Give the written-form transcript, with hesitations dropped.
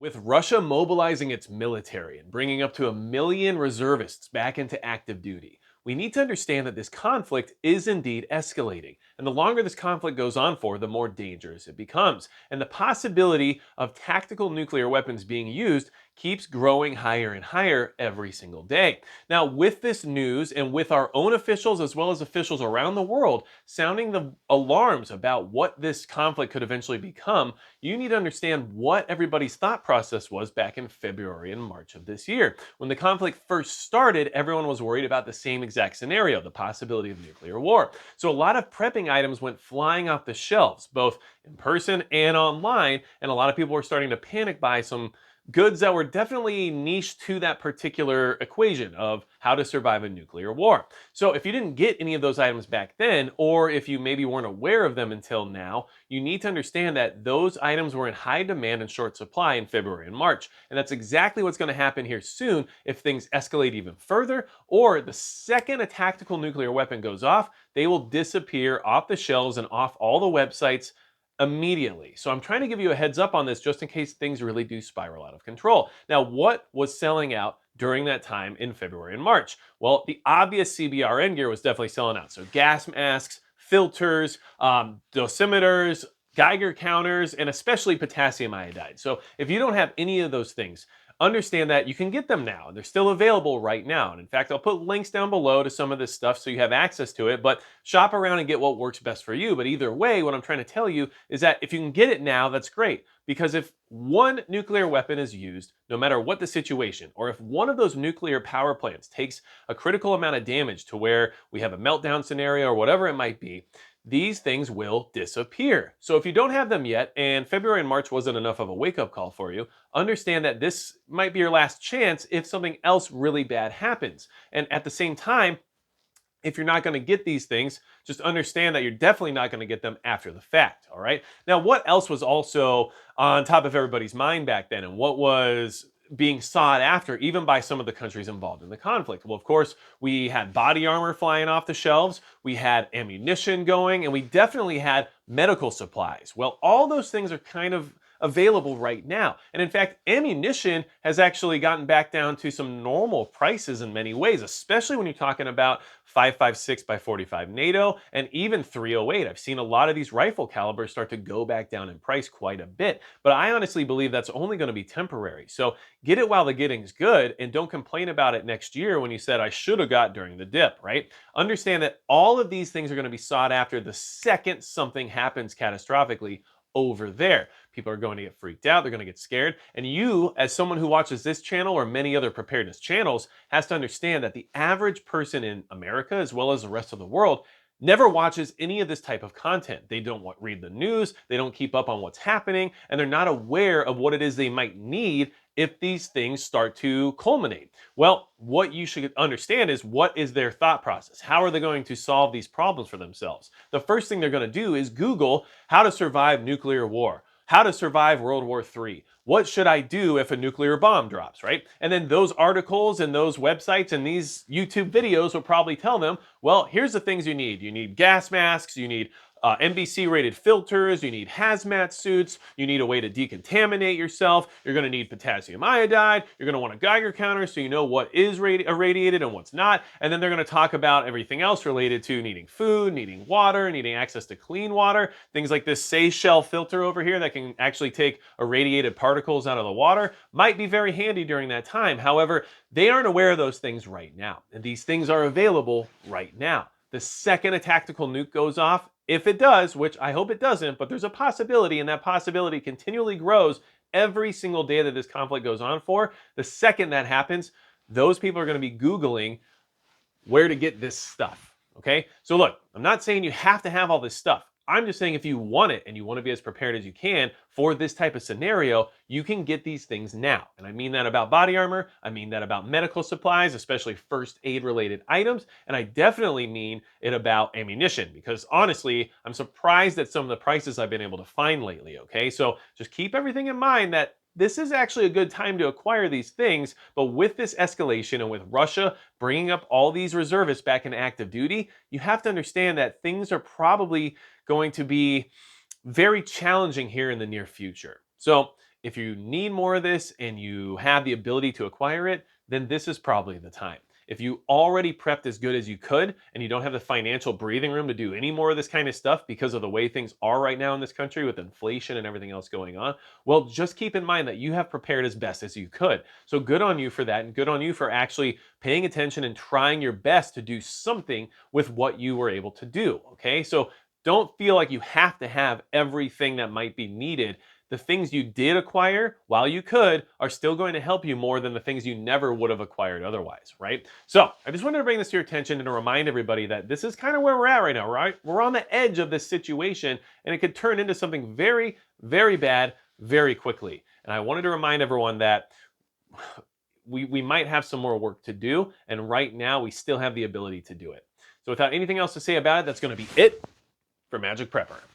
With Russia mobilizing its military and bringing up to 1 million reservists back into active duty, we need to understand that this conflict is indeed escalating. And the longer this conflict goes on for, the more dangerous it becomes. And the possibility of tactical nuclear weapons being used keeps growing higher and higher every single day. Now, with this news and with our own officials as well as officials around the world sounding the alarms about what this conflict could eventually become, you need to understand what everybody's thought process was back in February and March of this year. When the conflict first started, everyone was worried about the same exact scenario, the possibility of nuclear war. So a lot of prepping items went flying off the shelves, both in person and online, and a lot of people were starting to panic buy some goods that were definitely niche to that particular equation of how to survive a nuclear war. So if you didn't get any of those items back then, or if you maybe weren't aware of them until now, you need to understand that those items were in high demand and short supply in February and March. And that's exactly what's going to happen here soon if things escalate even further, or the second a tactical nuclear weapon goes off, they will disappear off the shelves and off all the websites immediately. So I'm trying to give you a heads up on this just in case things really do spiral out of control. Now, what was selling out during that time in February and March? Well, the obvious CBRN gear was definitely selling out. So gas masks, filters, dosimeters, Geiger counters, and especially potassium iodide. So if you don't have any of those things, understand that you can get them now. They're still available right now. And in fact, I'll put links down below to some of this stuff so you have access to it, but shop around and get what works best for you. But either way, what I'm trying to tell you is that if you can get it now, that's great. Because if one nuclear weapon is used, no matter what the situation, or if one of those nuclear power plants takes a critical amount of damage to where we have a meltdown scenario or whatever it might be, these things will disappear. So if you don't have them yet, and February and March wasn't enough of a wake-up call for you, understand that this might be your last chance if something else really bad happens. And at the same time, if you're not going to get these things, just understand that you're definitely not going to get them after the fact, all right? Now, what else was also on top of everybody's mind back then, and what was being sought after even by some of the countries involved in the conflict? Well, of course, we had body armor flying off the shelves, we had ammunition going, and we definitely had medical supplies. Well, all those things are kind of available right now. And in fact, ammunition has actually gotten back down to some normal prices in many ways, especially when you're talking about 5.56 by 45 NATO and even 308. I've seen a lot of these rifle calibers start to go back down in price quite a bit, but I honestly believe that's only going to be temporary. So get it while the getting's good and don't complain about it next year when you said I should have got during the dip, right? Understand that all of these things are going to be sought after the second something happens catastrophically over there. People are going to get freaked out, they're going to get scared, and you, as someone who watches this channel or many other preparedness channels, has to understand that the average person in America, as well as the rest of the world, never watches any of this type of content. They don't read the news, they don't keep up on what's happening, and they're not aware of what it is they might need if these things start to culminate. Well, what you should understand is what is their thought process? How are they going to solve these problems for themselves? The first thing they're going to do is Google how to survive nuclear war. How to survive World War III. What should I do if a nuclear bomb drops, right? And then those articles and those websites and these YouTube videos will probably tell them, well, here's the things you need. You need gas masks, you need NBC rated filters, you need hazmat suits, you need a way to decontaminate yourself, you're going to need potassium iodide, you're going to want a Geiger counter so you know what is irradiated and what's not, and then they're going to talk about everything else related to needing food, needing water, needing access to clean water, things like this Seychelles filter over here that can actually take irradiated particles out of the water might be very handy during that time. However, they aren't aware of those things right now, and these things are available right now. The second a tactical nuke goes off, if it does, which I hope it doesn't, but there's a possibility, and that possibility continually grows every single day that this conflict goes on for, the second that happens, those people are going to be Googling where to get this stuff, okay? So look, I'm not saying you have to have all this stuff. I'm just saying if you want it and you want to be as prepared as you can for this type of scenario, you can get these things now. And I mean that about body armor, I mean that about medical supplies, especially first aid related items, and I definitely mean it about ammunition because honestly, I'm surprised at some of the prices I've been able to find lately, okay? So just keep everything in mind that this is actually a good time to acquire these things, but with this escalation and with Russia bringing up all these reservists back in active duty, you have to understand that things are probably going to be very challenging here in the near future. So If you need more of this and you have the ability to acquire it, then this is probably the time. If you already prepped as good as you could and you don't have the financial breathing room to do any more of this kind of stuff because of the way things are right now in this country with inflation and everything else going on, well, just keep in mind that you have prepared as best as you could. So good on you for that, and good on you for actually paying attention and trying your best to do something with what you were able to do. Okay, so don't feel like you have to have everything that might be needed. The things you did acquire while you could are still going to help you more than the things you never would have acquired otherwise, right? So I just wanted to bring this to your attention and to remind everybody that this is kind of where we're at right now, right? We're on the edge of this situation and it could turn into something very, very bad very quickly. And I wanted to remind everyone that we might have some more work to do, and right now we still have the ability to do it. So without anything else to say about it, that's going to be it for Magic Prepper.